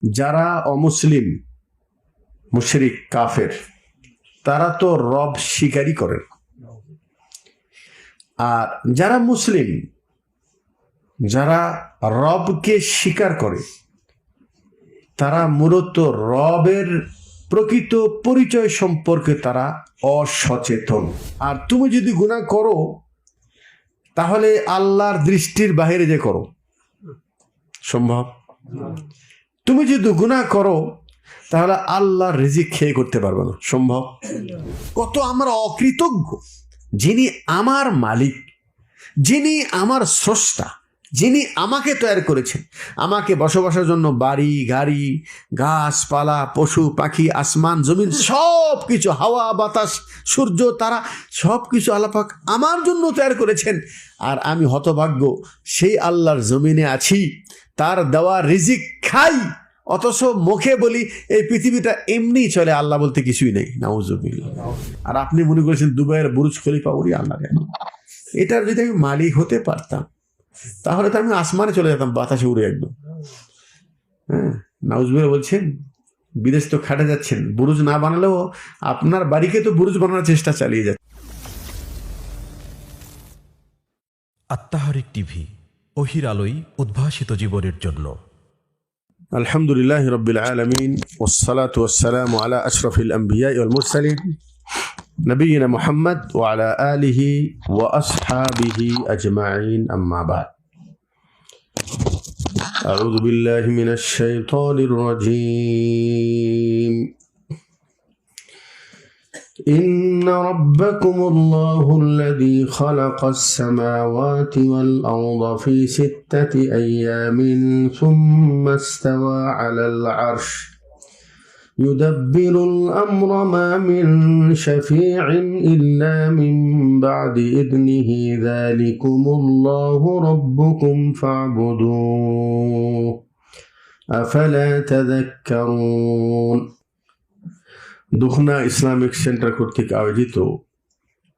যারা অমুসলিম, মুশরিক, কাফের, তারা তো রব স্বীকারই করেন। আর যারা মুসলিম, যারা রবকে স্বীকার করে, তারা মূলত রবের প্রকৃত পরিচয় সম্পর্কে তারা অসচেতন। আর তুমি যদি গুনাহ করো তাহলে আল্লাহর দৃষ্টির বাইরে যে করো, সম্ভব? তুমি যদি গুনাহ করো তাহলে আল্লাহর রিজিক খেয়ে করতে পারবে না, সম্ভব? কত আমরা অকৃতজ্ঞ! যিনি আমার মালিক, যিনি আমার স্রষ্টা, যিনি আমাকে তৈরি করেছেন, আমাকে বসবাসের জন্য বাড়ি, গাড়ি, গাছপালা, পশু পাখি, আসমান জমিন সব কিছু, হাওয়া বাতাস, সূর্য তারা সব কিছু আল্লাহ পাক আমার জন্য তৈরি করেছেন। আর আমি হতভাগ্য, সেই আল্লাহর জমিনে আছি, তার দেওয়া রিজিক খাই, অথচ মুখে বলি এই পৃথিবীটা এমনি চলে, আল্লাহ বলতে কিছুই নেই। নাউজুবিল্লাহ। আর আপনি মনে করেছেন দুবাইয়ের বুর্জ খলিফা ওরি আল্লাহ কেন? এটার যদি আমি মালিক হতে পারতাম তাহলে তো আমি আসমানে চলে যেতাম, বাতাসে উড়ে একদম। হ্যাঁ, নাউজুবিল্লাহ বলছেন বিদেশ তো খাটে যাচ্ছেন, বুরুজ না বানালেও আপনার বাড়িকে তো বুরুজ বানানোর চেষ্টা চালিয়ে যাচ্ছে। আত্মাহারিক টিভি, ওহির আলোয় উদ্ভাসিত জীবনের জন্য। আলহামদুলিল্লাহ রাব্বিল আলামিন, ওয়াসসালাতু ওয়াসসালামু আলা আশরাফিল আমবিয়া ওয়াল মুরসালিন, নবিয়িনা মুহাম্মদ ওয়া আলা আলিহি ওয়া আসহাবিহি আজমাইন, আম্মা বা'দ। আউযু বিল্লাহি মিনাশ শাইতানির রাজীম। إن ربكم الله الذي خلق السماوات والأرض في 6 أيام ثم استوى على العرش يدبر الأمر ما من شفيع إلا من بعد إذنه ذلكم الله ربكم فاعبدوه أفلا تذكرون। দুখনা ইসলামিক সেন্টার কর্তৃক আয়োজিত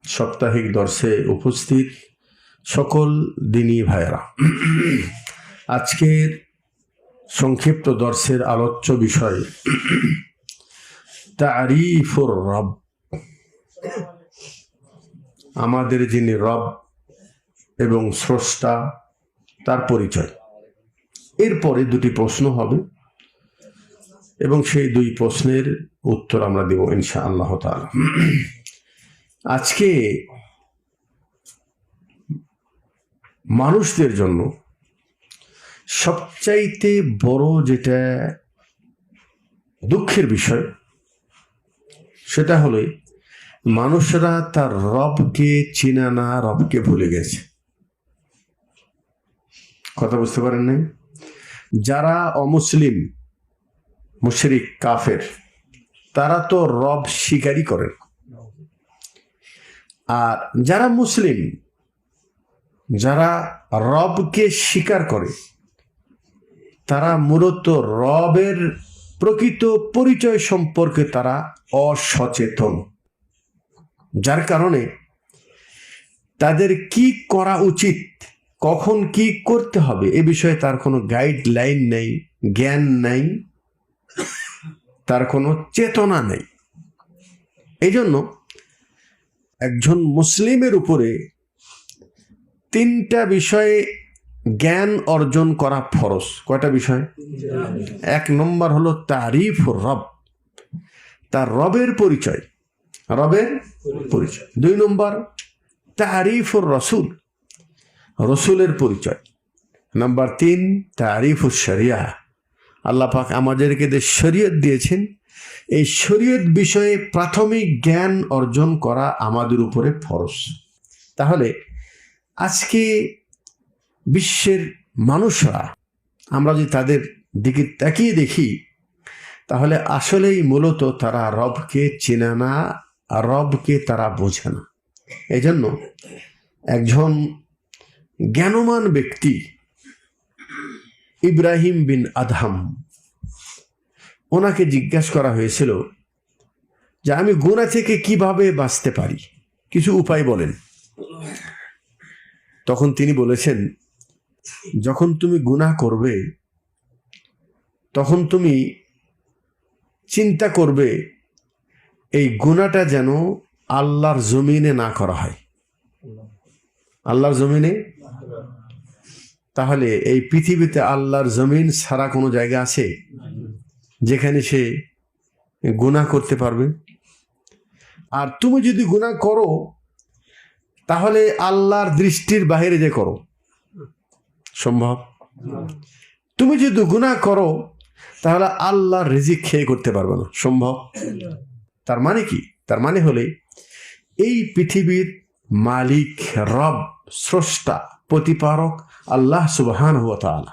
সাপ্তাহিক দর্শে উপস্থিত সকল দিনী ভাইয়েরা, আজকের সংক্ষিপ্ত দর্শের আলোচ্য বিষয় তারিফুর রব, আমাদের যিনি রব এবং স্রষ্টা তার পরিচয়। এরপরে দুটি প্রশ্ন হবে এবং সেই দুই প্রশ্নের উত্তর আমরা দেব ইনশাআল্লাহ তাআলা। আজকে মানুষদের জন্য সবচাইতে বড় যেটা দুঃখের বিষয় সেটা হলো মানুষরা তার রবকে চিনে না, রবকে ভুলে গেছে। কথা বুঝতে পারেন নাই? যারা অমুসলিম, মুশরিক, কাফের, তারা তো রব স্বীকারই করেন। আর যারা মুসলিম, যারা রবকে স্বীকার করে, তারা মূলত রবের প্রকৃত পরিচয় সম্পর্কে তারা অসচেতন, যার কারণে তাদের কি করা উচিত, কখন কি করতে হবে এ বিষয়ে তার কোনো গাইডলাইন নেই, জ্ঞান নেই, তার কোনো চেতনা নেই। এই জন্য একজন মুসলিমের উপরে 3টা বিষয়ে জ্ঞান অর্জন করা ফরজ। কয়টা বিষয়? 1 নম্বর হলো তারিফুর রব, তার রবের পরিচয়, রবের পরিচয়। 2 নম্বর তারিফুর রসুল, রসুলের পরিচয়। নাম্বার 3 তারিফুর শরিয়া, আল্লাহ পাক আমাদেরকে যে শরীয়ত দিয়েছেন, এই শরীয়ত বিষয়ে প্রাথমিক জ্ঞান অর্জন করা আমাদের উপরে ফরজ। তাহলে আজকে বিশ্বের মানুষরা, আমরা যদি তাদের দিকে তাকিয়ে দেখি তাহলে আসলেই মূলত তারা রবকে চেনে না, রবকে তারা বোঝে না। এই জন্য একজন জ্ঞানমান ব্যক্তি ইব্রাহিম বিন আদহাম, ওনাকে জিজ্ঞাসা করা হয়েছিল যে আমি গুনাহ থেকে কিভাবে বাঁচতে পারি, কিছু উপায় বলেন। তখন তিনি বলেছেন, যখন তুমি গুনাহ করবে তখন তুমি চিন্তা করবে এই গুনাহটা যেন আল্লাহর জমিনে না করা হয়। আল্লাহর জমিনে, তাহলে এই পৃথিবীতে আল্লাহর জমিন ছাড়া কোনো জায়গা আছে যেখানে সে গুনাহ করতে পারবে? আর তুমি যদি গুনাহ করো তাহলে আল্লাহর দৃষ্টির বাইরে যে করো, সম্ভব? তুমি যদি গুনাহ করো তাহলে আল্লাহর রিজিক খেয়ে করতে পারবে না, সম্ভব? তার মানে কি? তার মানে হলে এই পৃথিবীর মালিক, রব, স্রষ্টা, প্রতিপালক আল্লাহ সুবহানাহু ওয়া তাআলা।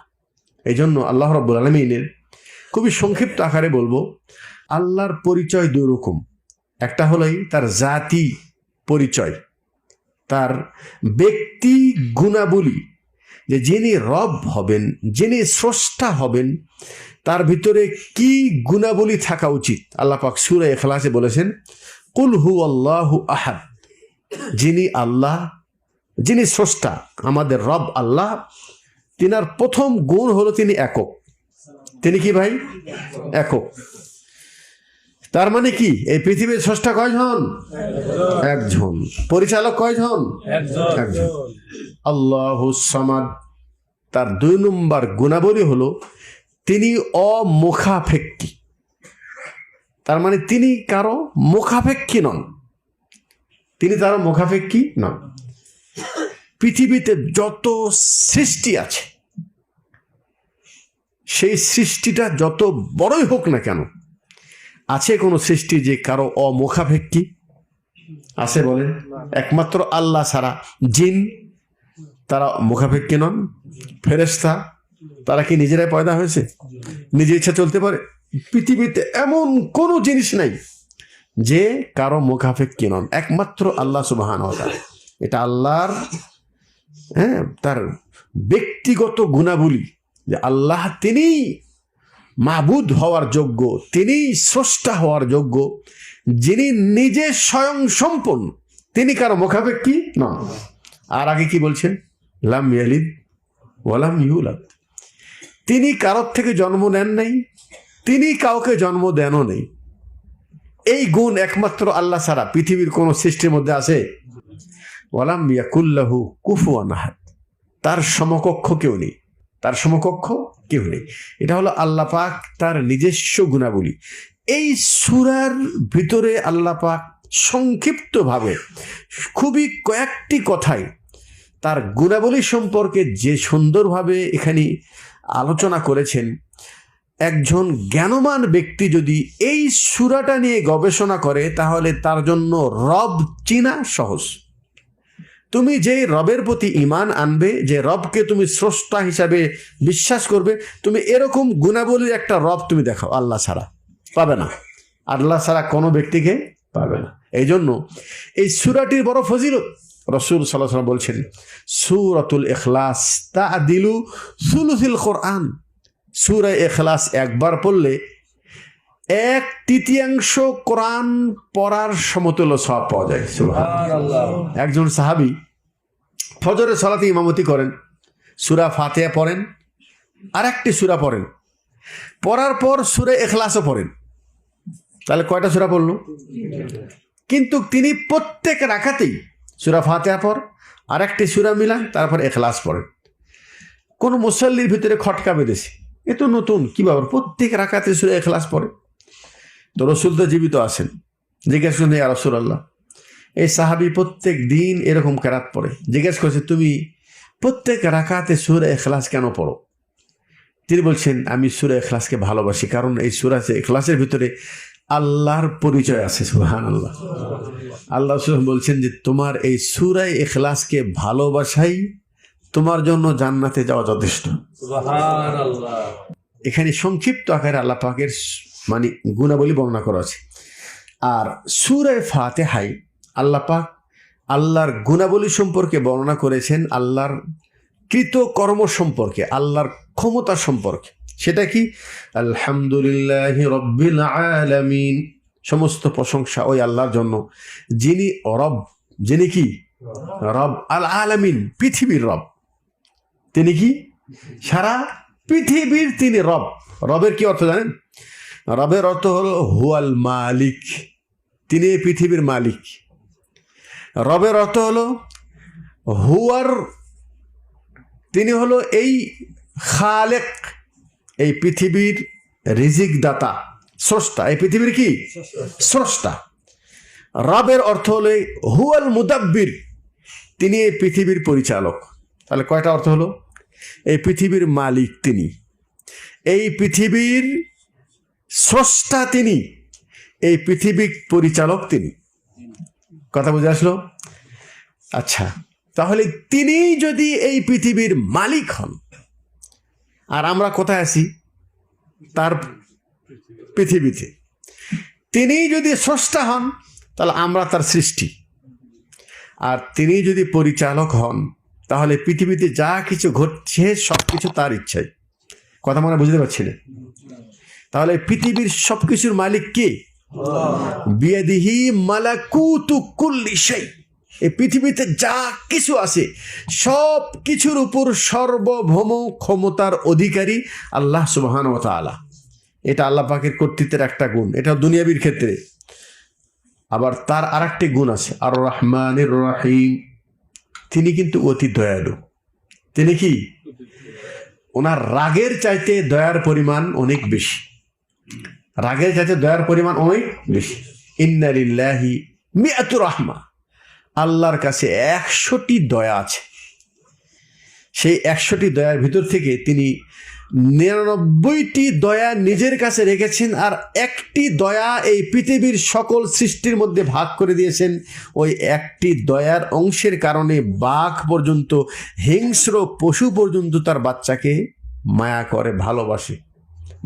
এই জন্য আল্লাহ রাব্বুল আলামিনের খুবই সংক্ষিপ্ত আকারে বলবো, আল্লাহর পরিচয় দুই রকম। একটা হলোই তার জাতি পরিচয়, তার ব্যক্তি গুণাবলী, যে যিনি রব হবেন, যিনি স্রষ্টা হবেন, তার ভিতরে কি গুণাবলী থাকা উচিত। আল্লাহ পাক সূরা ইখলাসে বলেছেন, কুল হুয়াল্লাহু আহাদ। যিনি আল্লাহ, যিনি স্রষ্টা, আমাদের রব আল্লাহ, তিনার প্রথম গুণ হলো তিনি একক। তিনি কি ভাই? একক। তার মানে কি? এই পৃথিবীর স্রষ্টা কয়জন? একজন। পরিচালক কয়জন? একজন। আল্লাহুস সামাদ। তার দুই নম্বর গুণাবলী হলো তিনি অমুখাপেক্ষী। তার মানে তিনি কারো মুখাপেক্ষী নন, তিনি তার মুখাপেক্ষী নন। পৃথিবীতে যত সৃষ্টি আছে, সেই সৃষ্টিটা যত বড়ই হোক না কেন, আছে কোনো সৃষ্টি যে কারো অমুখাপেক্ষী? আছে বলেন? একমাত্র আল্লাহ ছাড়া জিন, তারা মুখাপেক্ষী নন। ফেরেশতা, তারা কি নিজেরাই পয়দা হয়েছে? নিজে ইচ্ছা চলতে পারে? পৃথিবীতে এমন কোনো জিনিস নাই যে কারো মুখাপেক্ষী নন, একমাত্র আল্লাহ সুবহানাহু ওয়া তাআলা। এটা আল্লাহর তার ব্যক্তিগত গুণাবলী যে আল্লাহ তিনি মাবুদ হওয়ার যোগ্য, তিনি স্রষ্টা হওয়ার যোগ্য, যিনি নিজে স্বয়ং সম্পন্ন, তিনি কারো মুখাপেক্ষী নন। আর আগে কি বলছেন? লাম ইয়ালিদ ওয়া লাম ইউলাদ। তিনি কারোর থেকে জন্ম নেন নাই, তিনি কাউকে জন্ম দেনও নেই। এই গুণ একমাত্র আল্লাহ ছাড়া পৃথিবীর কোন সৃষ্টির মধ্যে আছে? ওয়ালাম ইয়াকুল্লাহু কুফুয়ান আহাদ। তার সমকক্ষ কেউ নেই, তার সমকক্ষ কেউ নেই। এটা হলো আল্লাহ পাক তার নিজস্ব গুণাবলী। এই সূরার ভিতরে আল্লাহ পাক সংক্ষিপ্তভাবে খুবই কয়েকটি কথায় তার গুণাবলী সম্পর্কে যে সুন্দরভাবে এখানে আলোচনা করেছেন, একজন জ্ঞানমান ব্যক্তি যদি এই সূরাটা নিয়ে গবেষণা করে তাহলে তার জন্য রব চিনা সহজ। তুমি যে রবের প্রতি ঈমান আনবে, যে রবকে তুমি স্রষ্টা হিসাবে বিশ্বাস করবে, তুমি এরকম গুণাবলীর একটা রব তুমি দেখাও, আল্লাহ ছাড়া পাবে না, আল্লাহ ছাড়া কোনো ব্যক্তিকে পাবে না। এই জন্য এই সূরাটির বড় ফজিলত। রাসূল সাল্লাল্লাহু আলাইহি ওয়াসাল্লাম বলছেন, সূরাতুল ইখলাস তা'দিলু সুলুসিল কোরআন। সূরা ইখলাস একবার পড়লে 1/3 কোরআন পড়ার সমতুল্য সওয়াব পাওয়া যায়। সুবহানাল্লাহ। একজন সাহাবী ফজরের সালাতে ইমামতি করেন, সূরা ফাতিহা পড়েন, আর একটি সূরা পড়েন, পড়ার পর সূরা ইখলাসও পড়েন। তাহলে কয়টা সূরা পড়লো? কিন্তু তিনি প্রত্যেক রাকাতেই সূরা ফাতিহা পড়, আর একটি সূরা মিলান, তারপর ইখলাস পড়েন। কোন মুসাল্লির ভিতরে খটকা বেঁধেছে, এ তো নতুন, কি ব্যাপার প্রত্যেক রাকাতে সূরা ইখলাস পড়ে? তো রাসূল তো জীবিত আছেন, জিজ্ঞেস করলেন, ইয়া রাসূলুল্লাহ, এই সাহাবী প্রত্যেক দিন এরকম কেরাত পড়ে, জিজ্ঞেস করছে তুমি প্রত্যেক রাকাতে সূরা ইখলাস কেন পড়ো? তিনি বলছেন, আমি সূরা ইখলাসকে ভালোবাসি, কারণ এই সূরা ইখলাসের ভিতরে আল্লাহর পরিচয় আছে। সুবহানাল্লাহ। আল্লাহ বলছেন যে তোমার এই সূরা ইখলাসকে ভালোবাসাই তোমার জন্য জান্নাতে যাওয়া যথেষ্ট। সুবহানাল্লাহ। এখানে সংক্ষিপ্ত আকারে আল্লাহ পাকের মানে গুণাবলী বর্ণনা করা আছে। আর সূরা ফাতিহায় আল্লাহ পাক আল্লাহর গুণাবলী সম্পর্কে বর্ণনা করেছেন, আল্লাহর কৃত কর্ম সম্পর্কে, আল্লাহর ক্ষমতা সম্পর্কে। সেটা কি? আলহামদুলিল্লাহি রাব্বিল আলামিন। সমস্ত প্রশংসা ওই আল্লাহর জন্য যিনি রব, যিনি কি রব আল আলামিন, পৃথিবীর রব। তিনি কি সারা পৃথিবীর তিনি রব। রবের কি অর্থ জানেন? রবের অর্থ হলো হুয়াল মালিক, তিনি এই পৃথিবীর মালিক। রবের অর্থ হলো হুয়ার, তিনি হলো এই খালেক, এই পৃথিবীর রিজিক দাতা, স্রষ্টা, এই পৃথিবীর কি স্রষ্টা। রবের অর্থ হলো হুয়াল মুদাব্বির, তিনি এই পৃথিবীর পরিচালক। তাহলে কয়টা অর্থ হলো? এই পৃথিবীর মালিক তিনি, এই পৃথিবীর স্রষ্টা তিনি, এই পৃথিবীর পরিচালক তিনি। কথা বুঝে আসলো? আচ্ছা, তাহলে তিনি যদি এই পৃথিবীর মালিক হন, আর আমরা কোথায় আছি? তার পৃথিবীতে। তিনি যদি স্রষ্টা হন, তাহলে আমরা তার সৃষ্টি। আর তিনি যদি পরিচালক হন, তাহলে পৃথিবীতে যা কিছু ঘটছে সব কিছু তার ইচ্ছায়। কথা মনে বুঝতে পারছি না? তাহলে পৃথিবীর সবকিছুর মালিক কে? বিয়াদিহি মালাকুতু কুল্লি শাই। এই পৃথিবীতে যা কিছু আছে সব কিছুর উপর সার্বভৌম ক্ষমতার অধিকারী আল্লাহ সুবহানাহু ওয়া তাআলা। এটা আল্লাহ পাকের কর্তৃত্বের একটা গুণ, এটা দুনিয়াবির ক্ষেত্রে। আবার তার আরেকটি গুণ আছে, আর রহমানির রহিম, তিনি কিন্তু অতি দয়ালু। তিনি কি? ওনার রাগের চাইতে দয়ার পরিমাণ অনেক বেশি, রাগের চাইতে দয়ার পরিমাণ অনেক বেশি। ইন্না লিল্লাহি মিআতু রাহমা, আল্লাহর কাছে 100টি দয়া আছে। সেই 100টি দয়ার ভিতর থেকে তিনি 99টি দয়া নিজের কাছে রেখেছেন, আর একটি দয়া এই পৃথিবীর সকল সৃষ্টির মধ্যে ভাগ করে দিয়েছেন। ওই একটি দয়ার অংশের কারণে বাঘ পর্যন্ত, হিংস্র পশু পর্যন্ত তার বাচ্চাকে মায়া করে, ভালোবাসে,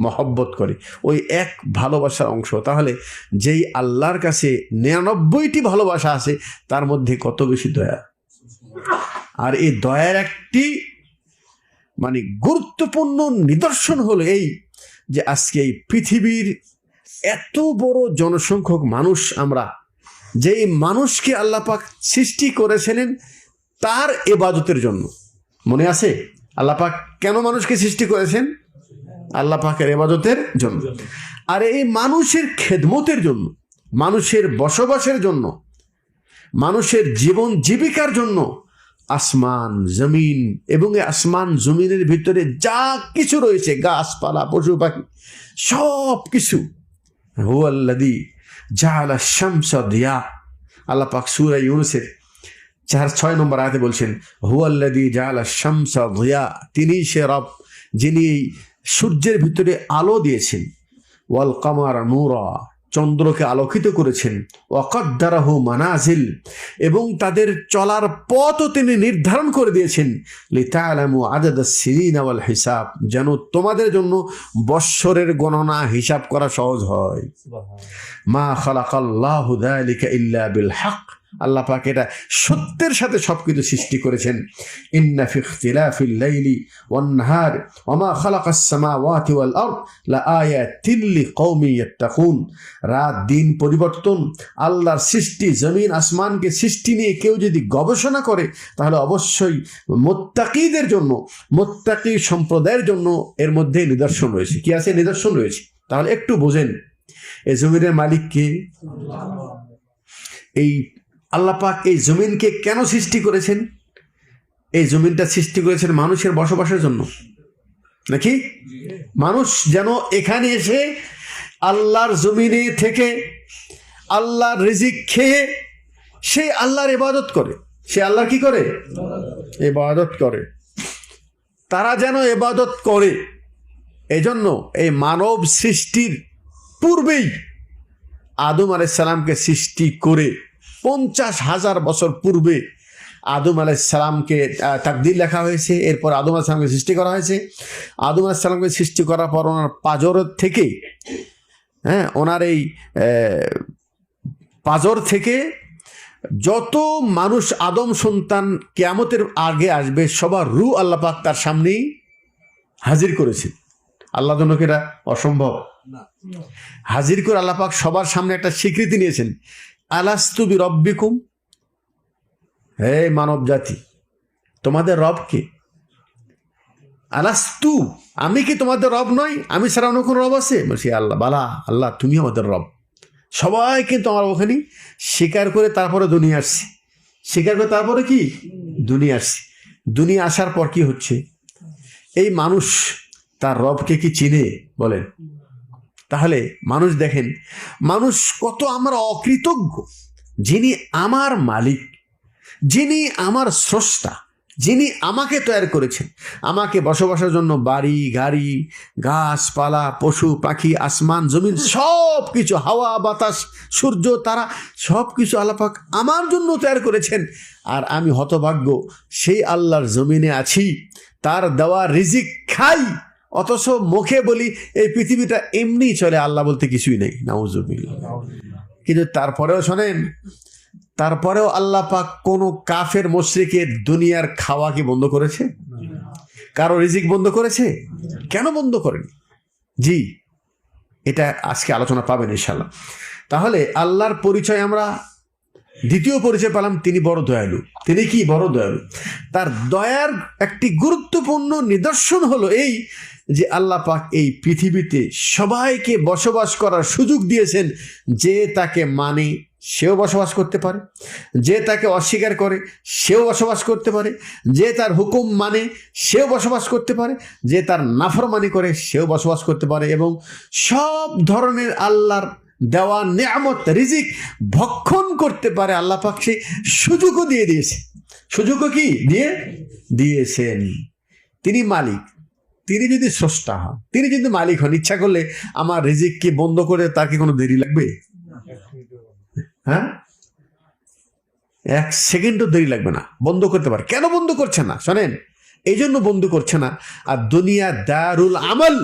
মহব্বত করে। ওই এক ভালোবাসার অংশ। তাহলে যেই আল্লাহর কাছে 99টি ভালোবাসা আছে, তার মধ্যে কত বেশি দয়া। আর এই দয়ার একটি মানে গুরুত্বপূর্ণ নিদর্শন হলো এই যে আজকে এই পৃথিবীর এত বড় জনসংখ্যক মানুষ, আমরা যেই মানুষকে আল্লাহ পাক সৃষ্টি করেছিলেন তার ইবাদতের জন্য। মনে আছে আল্লাহ পাক কেন মানুষকে সৃষ্টি করেছেন? আল্লাহ পাকের ইবাদতের জন্য। আর এই মানুষের খেদমতের জন্য, মানুষের বসবাসের জন্য, মানুষের জীবন জীবিকার জন্য আসমান জমিন এবং আসমান জমিনের ভিতরে যা কিছু রয়েছে, গাছপালা, পশু পাখি, সব কিছু। হুয়াল্লাযী জাআলা শামসা দিয়া, আল্লাহ পাক সূরা ইউনূসের 6 নম্বর আয়াতে বলছেন, হুয়াল্লাযী জাআলা শামসা দিয়া, তিনি সে রব যিনি সূর্যের ভিতরে আলো দিয়েছেন, ওয়াল কামারা নূরা, চন্দ্রকে আলোকিত করেছেন, ওয়াকাদ্দারাহু মানাজিল, এবং তাদের চলার পথও তিনি নির্ধারণ করে দিয়েছেন, লিতা'লামু আদাদাস সিনিনা ওয়াল হিসাব, যেন তোমাদের জন্য বৎসরের গণনা হিসাব করা সহজ হয়। মা খালাকাল্লাহু যালিকা ইল্লা বিল হক, আল্লাহ পাক এটা সত্যের সাথে সবকিছু সৃষ্টি করেছেন। ইন্না ফি ইখতিলাফিল লাইলি ওয়ান নাহার ওয়া মা খালাকাস সামাওয়াতি ওয়াল আরদ লাআয়াতিন লিকওমি ইয়াত্তাকুন, রাত দিন পরিবর্তন, আল্লাহর সৃষ্টি, জমিন আসমানকে সৃষ্টি নিয়ে কেউ যদি গবেষণা করে, তাহলে অবশ্যই মুত্তাকিদের জন্য, মুত্তাকি সম্প্রদায়ের জন্য এর মধ্যে নিদর্শন রয়েছে। কি আছে? নিদর্শন রয়েছে। তাহলে একটু বোঝেন এই জমিনের মালিক কে? এই আল্লাহ পাক এই জমিনকে কেন সৃষ্টি করেছেন? এই জমিনটা সৃষ্টি করেছেন মানুষের বসবাসের জন্য, নাকি? মানুষ যেন এখানে এসে আল্লাহর জমিনে থেকে আল্লাহর রিজিক খেয়ে সে আল্লাহর ইবাদত করে। সে আল্লাহর কি করে? ইবাদত করে। তারা যেন ইবাদত করে, এজন্য এই মানব সৃষ্টির পূর্বেই আদম আলাইহিস সালামকে সৃষ্টি করে 50,000 বছর পূর্বে আদম আলাইহিস সালামকে তাকদীর লেখা হয়েছে। এরপর আদম আলাইহিস সালামকে সৃষ্টি করা হয়েছে। আদম আলাইহিস সালামকে সৃষ্টি করার পর ওনার পাজর থেকে, ওনার এই পাজর থেকে যত মানুষ আদম সন্তান কিয়ামতের আগে আসবে, সবার রূহ আল্লাহ পাক তার সামনেই হাজির করেছেন। আল্লাহ জন্য কি এটা অসম্ভব? হাজির করে আল্লাহ পাক সবার সামনে একটা স্বীকৃতি নিয়েছেন, আলাস্তু বিরব্বিকুম, হে মানব জাতি, তোমাদের রব কে? আলাস্তু, আমি কি তোমাদের রব নই? আমি ছাড়া অন্য কোনো রব আছে? বলছি আল্লাহ, বালা আল্লাহ তুমি আমাদের রব। সবাই কিন্তু আমার ওখানে স্বীকার করে তারপরে দুনিয়া আসছে, স্বীকার করে তারপরে কি দুনিয়া আসছে। দুনিয়া আসার পর কি হচ্ছে? এই মানুষ তার রবকে কি চিনে বলেন? তাহলে মানুষ দেখেন, মানুষ কত আমরা অকৃতজ্ঞ। যিনি আমার মালিক, যিনি আমার স্রষ্টা, যিনি আমাকে তৈরি করেছেন, আমাকে বসবাসের জন্য বাড়ি গাড়ি, গাছপালা, পশু পাখি, আসমান জমিন সব কিছু, হাওয়া বাতাস, সূর্য তারা সব কিছু আল্লাহ পাক আমার জন্য তৈরি করেছেন। আর আমি হতভাগ্য, সেই আল্লাহর জমিনে আছি, তার দেওয়া রিজিক খাই, অথচ মুখে বলি এই পৃথিবীটা এমনি চলে, আল্লাহ বলতে কিছুই নেই, নাউজুবিল্লাহ। কিন্তু তারপরেও শোনেন, তারপরেও আল্লাহ পাক কোন কাফের মুশরিকের দুনিয়ার খাওয়া কি বন্ধ করেছে? কারো রিজিক বন্ধ করেছে? কেন বন্ধ করেনি? জি, এটা আজকে আলোচনা পাবেন ইনশাআল্লাহ। তাহলে আল্লাহর পরিচয় আমরা দ্বিতীয় পরিচয় পেলাম, তিনি বড় দয়ালু। তিনি কি বড় দয়ালু? তার দয়ার একটি গুরুত্বপূর্ণ নিদর্শন হলো এই যে আল্লাহ পাক এই পৃথিবীতে সবাইকে বসবাস করার সুযোগ দিয়েছেন। যে তাকে মানে সেও বসবাস করতে পারে, যে তাকে অস্বীকার করে সেও বসবাস করতে পারে, যে তার হুকুম মানে সেও বসবাস করতে পারে, যে তার নাফরমানি করে সেও বসবাস করতে পারে, এবং সব ধরনের আল্লাহর দেওয়া নেয়ামত রিজিক ভক্ষণ করতে পারে। আল্লাহ পাক সেই সুযোগও দিয়ে দিয়েছে। সুযোগও কি দিয়েছেন? তিনি মালিক, তিনি যদি স্রষ্টা হন, তিনি যদি মালিক হন, ইচ্ছা করলে আমার রিজিক কি বন্ধ করে তার কি কোনো দেরি লাগবে? হ্যাঁ, এক সেকেন্ডও দেরি লাগবে না, বন্ধ করতে পারে। কেন বন্ধ করছে না? শোনেন, এই জন্য বন্ধ করছে না। আর দুনিয়া দারুল আমল,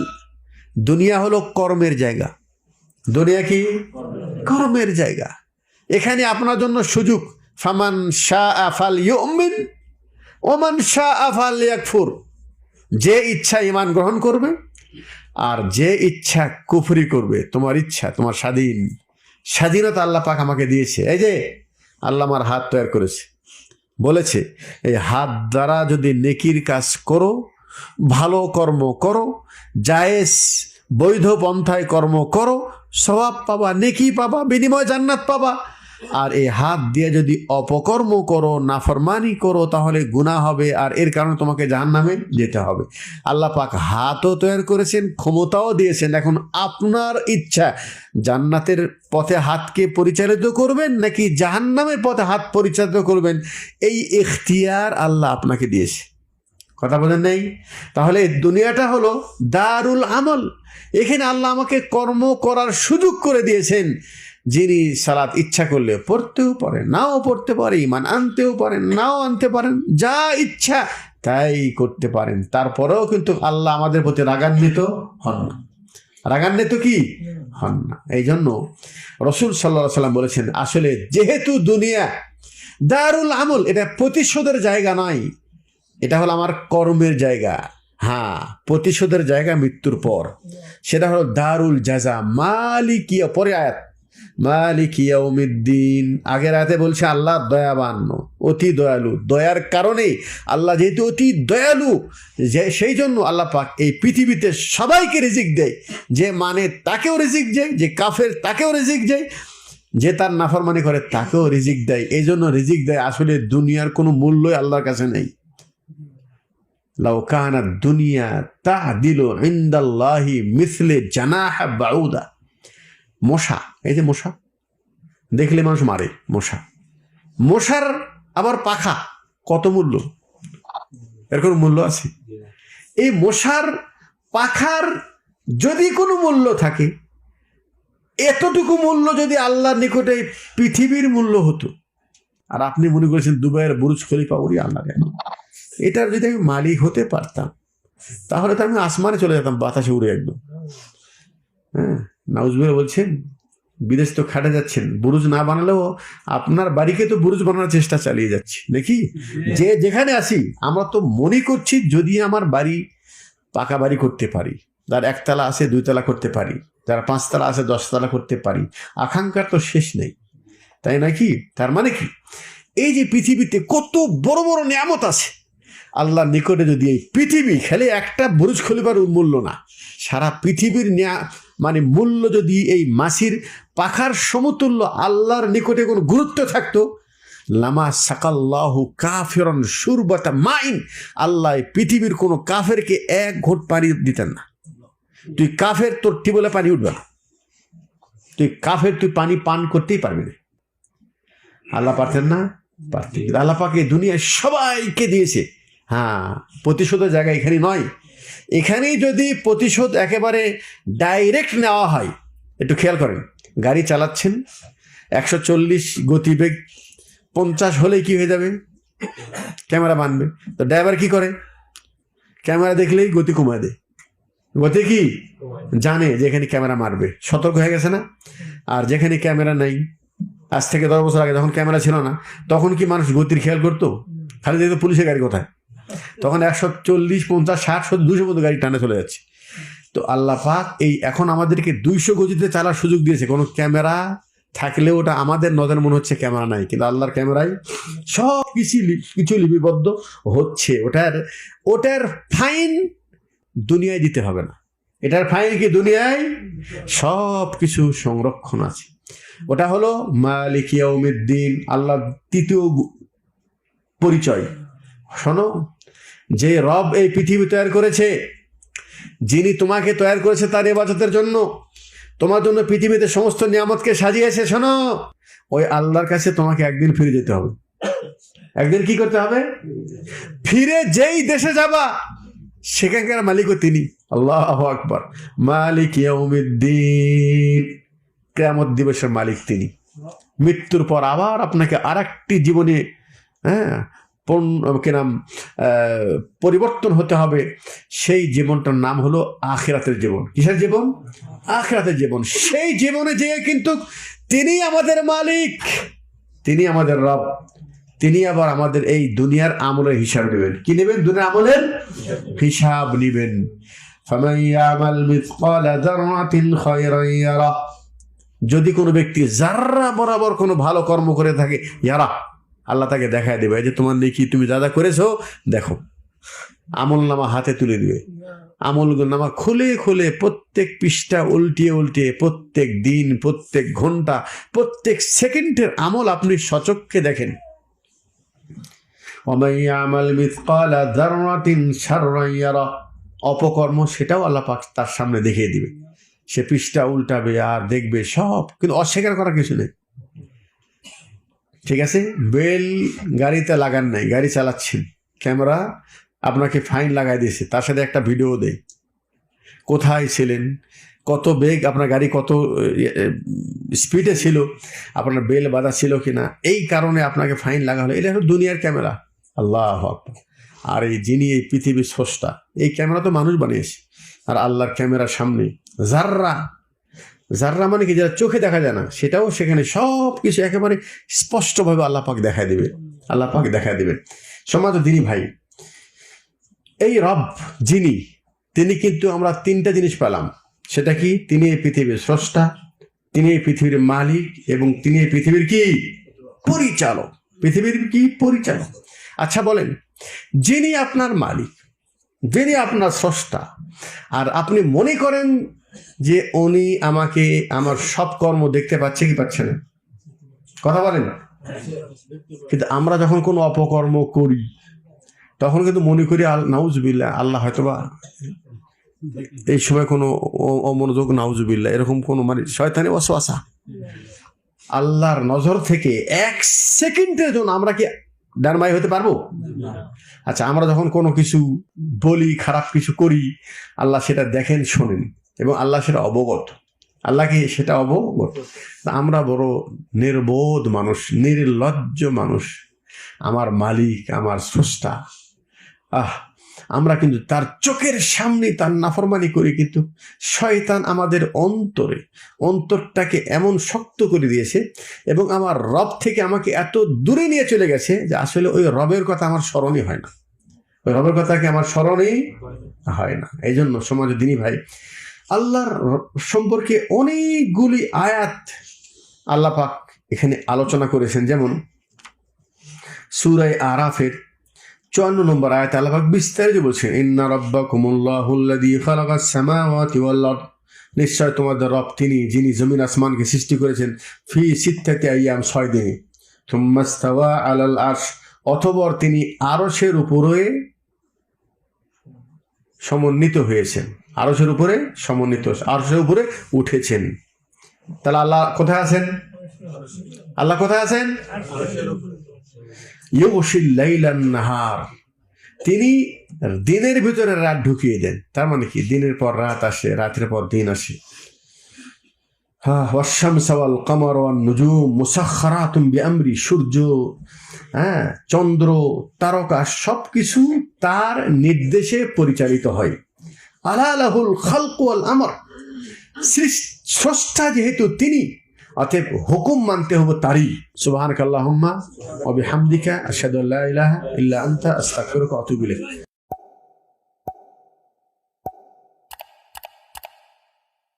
দুনিয়া হলো কর্মের জায়গা। দুনিয়া কি কর্মের জায়গা। এখানে আপনার জন্য সুযোগ, ফামান শাআ ফালইউমিন ওমান শাআ ফালইয়াকফুর। যে ইচ্ছা ঈমান গ্রহণ করবে আর যে ইচ্ছা কুফরি করবে। তোমার ইচ্ছা, তোমার স্বাধীনতা আল্লাহ পাক আমাকে দিয়েছে। এই যে আল্লাহ আমার হাত তৈরি করেছে, বলেছে এই হাত দ্বারা যদি নেকির কাজ করো, ভালো কর্ম করো, জায়েজ বৈধ পন্থায় কর্ম করো, সওয়াব পাবা, নেকি পাবা, বিনিময় জান্নাত পাবা। আর এই হাত দিয়ে যদি অপকর্ম করো, নাফরমানি করো, তাহলে গুনাহ হবে, আর এর কারণে তোমাকে জাহান্নামে যেতে হবে। আল্লাহ পাক হাতও তৈরি করেছেন, ক্ষমতাও দিয়েছেন। এখন আপনার ইচ্ছা, জান্নাতের পথে হাতকে পরিচালিত করবেন নাকি জাহান্নামের পথে হাত পরিচালিত করবেন, এই ইখতিয়ার আল্লাহ আপনাকে দিয়েছে। কথা বলেন নাই? তাহলে দুনিয়াটা হলো দারুল আমল। এখানে আল্লাহ আমাকে কর্ম করার সুযোগ করে দিয়েছেন। যিনি সালাত ইচ্ছা করলে পড়তেও পারেন, নাও পড়তে পারে, ঈমান আনতেও পারেন, নাও আনতে পারেন, যা ইচ্ছা তাই করতে পারেন। তারপরেও কিন্তু আল্লাহ আমাদের প্রতি রাগান্বিত হন না। রাগান্বিত কি হন না। এই জন্য রাসূল সাল্লাল্লাহু আলাইহি ওয়াসাল্লাম বলেছেন, আসলে যেহেতু দুনিয়া দারুল আমল, এটা প্রতিশোধের জায়গা নয়, এটা হলো আমার কর্মের জায়গা। হ্যাঁ, প্রতিশোধের জায়গা মৃত্যুর পর, সেটা হলো দারুল জাজা। মালিকিয়া, পরে আয়াত মালিক ইয়াউমিদ্দিন। আগের আয়াতে বলছে আল্লাহ দয়াবান, অতি দয়ালু। দয়ার কারণে আল্লাহ যেহেতু অতি দয়ালু, সেই জন্য আল্লাহ পাক এই পৃথিবীতে সবাইকে রিজিক দেয়। যে মানে তাকেও রিজিক দেয়, যে কাফের তাকেও রিজিক দেয়, যে তার নাফরমানি করে তাকেও রিজিক দেয়। এই জন্য রিজিক দেয়। আসলে দুনিয়ার কোনো মূল্যই আল্লাহর কাছে নেই। লাউ কানাত দুনিয়া তা'দিলু ইনদাল্লাহি মিসলে জানাহা বাউদা। মশা, এই যে মশা দেখলে মানুষ মারে, মশার আবার পাখা কত মূল্য? এর কোনো মূল্য আছে? এই মশার পাখার যদি কোনো মূল্য থাকে, এতটুকু মূল্য যদি আল্লাহর নিকটে পৃথিবীর মূল্য হতো, আর আপনি মনে করেছেন দুবাইয়ের বুরুজ খলিফা, ওরে আল্লাহ, এটার যদি আমি মালিক হতে পারতাম তাহলে তো আমি আসমানে চলে যেতাম, বাতাসে উড়ে একদম। হ্যাঁ, নাউজুবিল্লাহ বলছেন, বিদেশ তো খাটে যাচ্ছেন, বুরুজ না বানালেও আপনার বাড়িকে তো বুরুজ বানানোর চেষ্টা চালিয়ে যাচ্ছি নাকি? যে যেখানে আসি আমরা তো মনে করছি যদি আমার বাড়ি পাকা বাড়ি করতে পারি, যার একতলা আছে 2 তলা করতে পারি, যারা 5 তলা আছে 10 তলা করতে পারি। আকাঙ্ক্ষার তো শেষ নেই, তাই নাকি? তার মানে কি, এই যে পৃথিবীতে কত বড় বড় নিয়ামত আছে, আল্লাহর নিকটে যদি এই পৃথিবী খালি একটা বুরুজ খলিফার মূল্য না, সারা পৃথিবীর মানে মূল্য যদি এই মাছির পাখার সমতুল্য আল্লাহর নিকটে কোনো গুরুত্ব থাকতো, লামা সাকাল্লাহু কাফিরান শুরবাতা মাইন, আল্লাহ পৃথিবীর কোনো কাফেরকে এক ঘোট পানি দিতেন না। তুই কাফের, তোর টিবলে পানি উঠবে না, তুই কাফের, তুই পানি পান করতেই পারবি না। আল্লাহ পারতেন না? পারতেন। আল্লাহ পাক এই দুনিয়ায় সবাইকে দিয়েছে। হ্যাঁ, প্রতিশোধের জায়গা এখানে নয়। এখানেই যদি প্রতিশোধ একেবারে ডাইরেক্ট নেওয়া হয়, একটু খেয়াল করেন, গাড়ি চালাচ্ছেন 140 গতিবেগ, 50 হলেই কি হয়ে যাবে? ক্যামেরা মানবে। তো ড্রাইভার কি করে? ক্যামেরা দেখলেই গতি কমায় দেয়। গতি কি জানে যে এখানে ক্যামেরা মারবে, সতর্ক হয়ে গেছে না? আর যেখানে ক্যামেরা নাই, আজ থেকে 10 বছর আগে যখন ক্যামেরা ছিল না, তখন কি মানুষ গতির খেয়াল করতো? খালি দেখতো পুলিশের গাড়ি কোথায়, তখন 140, 50, 60, 70, 200 মতো গাড়ি টানে চলে যাচ্ছে। তো আল্লাহ পাক এই এখন আমাদেরকে 200 গতিতে চালার সুযোগ দিয়েছে। কোনো ক্যামেরা থাকলে ওটা আমাদের নজর মনে হচ্ছে ক্যামেরা নাই, কিন্তু আল্লাহর ক্যামেরায় সব কিছু লিপিবদ্ধ হচ্ছে। ওটার ফাইন দুনিয়ায় দিতে হবে না, এটার ফাইন কি দুনিয়ায় সব কিছু সংরক্ষণ আছে। ওটা হলো মালিক ইয়াউমিদ্দিন, আল্লাহ তৃতীয় পরিচয়। শোনো, যে রব এই পৃথিবী তৈরি করেছে, যিনি তোমাকে তৈরি করেছে তার ইবাদতের জন্য, তোমার জন্য পৃথিবীতে সমস্ত নিয়ামতকে সাজিয়েছে, শোনো, ওই আল্লাহর কাছে তোমাকে একদিন ফিরে যেতে হবে। একদিন কি করতে হবে? ফিরে যেই দেশে যাবা সেখানকার মালিকও তিনি। আল্লাহু আকবার। মালিক ইয়াউমিদ্দিন, কিয়ামত দিবসের মালিক তিনি। মৃত্যুর পর আবার আপনাকে আরেকটি জীবনে পরিবর্তন হতে হবে। সেই জীবনটার নাম হলো আখিরাতের জীবন। কিসের জীবন? আখিরাতের জীবন। সেই জীবনে যেয়ে কিন্তু তিনি আমাদের মালিক, তিনি আমাদের রব, তিনি আবার আমাদের এই দুনিয়ার আমলের হিসাব নেবেন। কি নেবেন? দুনিয়ার আমলের হিসাব নেবেন। ফামান ইয়ামাল মিসকালা যাররাতিন খায়রান ইয়ারা, যদি কোনো ব্যক্তি যাররা বরাবর কোনো ভালো কর্ম করে থাকে, ইয়ারা, আল্লাহ তাকে দেখায় দেবে যে তোমার নেকি তুমি যা যা করেছো দেখো। আমল নামা হাতে তুলে দিবে। আমল নামা খুলে খুলে প্রত্যেক পৃষ্ঠা উল্টিয়ে উল্টিয়ে প্রত্যেক দিন, প্রত্যেক ঘন্টা, প্রত্যেক সেকেন্ডের আমল আপনি সচক্ষে দেখেন। ওমান ইয়ামাল মিসকালা যাররাতিন শাররান ইয়ারা, অপকর্ম সেটাও আল্লাহ পাক তার সামনে দেখিয়ে দিবে। সে পৃষ্ঠা উল্টাবে আর দেখবে সব, কিন্তু অস্বীকার করার কিছু নেই। ঠিক আছে, বেল গাড়িতে লাগান নাই, গাড়ি চালাচ্ছেন, ক্যামেরা আপনাকে ফাইন লাগাই দিয়েছে, তার সাথে একটা ভিডিও দেয়, কোথায় ছিলেন, কত বেগ আপনার গাড়ি, কত স্পিডে ছিল, আপনার বেল বাঁধা ছিল কিনা, এই কারণে আপনাকে ফাইন লাগা হলো। এটা হলো দুনিয়ার ক্যামেরা। আল্লাহু আকবার। আর এই যিনি এই পৃথিবীর স্রষ্টা, এই ক্যামেরা তো মানুষ বানিয়েছে। আর আল্লাহর ক্যামেরার সামনে যাররা, যাররা মানে কি, যারা চোখে দেখা যায় না, সেটাও সেখানে সব কিছু একেবারে স্পষ্টভাবে আল্লাহ পাক দেখায় দিবে। আল্লাহ পাক দেখায় দিবেন। সমাজ দিনী ভাই, এই রব যিনি, তিনি কিন্তু আমরা 3টা জিনিস পেলাম। সেটা কি? তিনি এই পৃথিবীর স্রষ্টা, তিনি এই পৃথিবীর মালিক, এবং তিনি এই পৃথিবীর কি পরিচালক। পৃথিবীর কি পরিচালক? আচ্ছা বলেন, যিনি আপনার মালিক, যিনি আপনার স্রষ্টা, আর আপনি মনে করেন যে উনি আমাকে আমার সব কর্ম দেখতে পাচ্ছে কি পাচ্ছে না? কথা বলেন। কিন্তু আমরা যখন কোনো অপকর্ম করি তখন কিন্তু মনে করি নাউজুবিল্লাহ, আল্লাহ হয়তোবা এই সময় কোনো অমনোযোগ, নাউজুবিল্লাহ, এরকম কোনো মানে শয়তানি ওয়াসওয়াসা। আল্লাহর নজর থেকে 1 সেকেন্ডের জন্য আমরা কি ডারমাই হতে পারবো? আচ্ছা, আমরা যখন কোনো কিছু বলি, খারাপ কিছু করি, আল্লাহ সেটা দেখেন, শোনেন, এবং আল্লাহ সেটা অবগত। আল্লাহকে সেটা অবগত। আমরা বড় নির্বোধ মানুষ, নির্লজ্জ মানুষ। আমার মালিক, আমার স্রষ্টা, আমরা কিন্তু তার চোখের সামনে তার নাফরমানি করি, কিন্তু শয়তান আমাদের অন্তরটাকে এমন শক্ত করে দিয়েছে, এবং আমার রব থেকে আমাকে এত দূরে নিয়ে চলে গেছে যে আসলে ওই রবের কথা আমার স্মরণই হয় না। ওই রবের কথাকে আমার স্মরণই হয় না। এই জন্য সমাজ দিনী ভাই, আল্লাহর সম্পর্কে অনেকগুলি আয়াত আল্লাহ পাক এখানে আলোচনা করেছেন। যেমন সূরা আরাফের 54 নম্বর আয়াতে আল্লাহ পাক বিস্তারিত বলছেন, ইন্না রাব্বাকুমুল্লাহুল্লাযী খালাকাস সামাওয়াতি ওয়াল আরদ, নিশ্চয় তোমাদের রব তিনি যিনি জমিন আসমানকে সৃষ্টি করেছেন, ফি সিত্তাতি আইয়াম, 6 দিনে, সুম্মা ইস্তাওয়া আলাল আরশ, অতঃপর তিনি আরশের উপরে সমন্বিত হয়েছেন, আরশের উপরে সমন্বিত, আরশের উপরে উঠেছেন। তাহলে আল্লাহ কোথায় আছেন? আল্লাহ কোথায় আছেন? ইউগশিল লাইলান নাহার, তিনি দিনের ভিতরে রাত ঢুকিয়ে দেন। তার মানে কি, দিনের পর রাত আসে, রাতের পর দিন আসে। ওয়াশ-শামসা ওয়াল কমার ওয়ান নুজুম মুসাখখারাতুম বিআমরি, সূর্য, চন্দ্র, তারকা সবকিছু তার নির্দেশে পরিচালিত হয়। আলা লাহুল খালকু ওয়াল আমর, স্রষ্টা যেহেতু তিনি, অতএব হুকুম মানতে হবে তারই। সুবহানাকাল্লাহুম্মা ওয়া বিহামদিকা আশহাদু আল্লা ইলাহা ইল্লা আনতা আস্তাগফিরুকা ওয়া আতুবু ইলাইক।